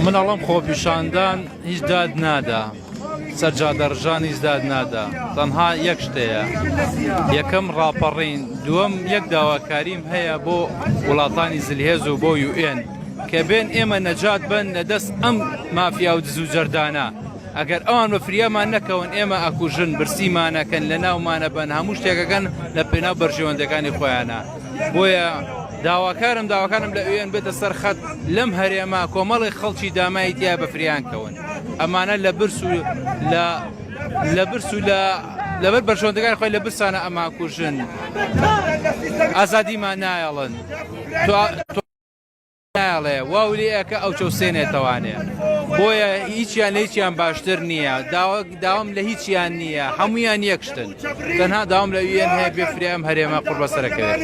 مناڵم خۆپیشاندان هیچ داد نادا، سەرجادەڕژان هیچ داد نادا، تەنها یەک شتەیە، یەکەم ڕاپەڕین، دووەم یەک داواکاریم هەیە بۆ وڵاتانی زلهێز و بۆ UN کە بێن ئێمە نەجات بن لە دەست ئەم مافیا و دز و جەردانە. ئەگەر ئەوان بە فریامان نەکەون ئێمە ئەکوژن برسیمانەکەن لە ناومانە بن هەموو شتێکەکەن لە پێناو بەرژەوەندەکانی خۆیانە. بۆیە داواکارم لە UN بێتە سەرخەت لەم هەرێمە کۆمەڵی خەڵکی دامایی تیا بە فریان کەون. ئەمانە لە برس و لەبەر بەرژەوەندەکانی خۆی لە برسانە ئەما کوژن، ئازادیمان نایەڵن، ناڵێ واولێکە ئەو چەوسێنێتەوانێ. بۆیە هیچیان لە هیچیان باشتر نییە، داوام لە هیچیان نییە، هەمویان یەکشتن، تەنها داوام لە UN هەیە بێ فریام هەرێمە قوربەسەرەکەوێت.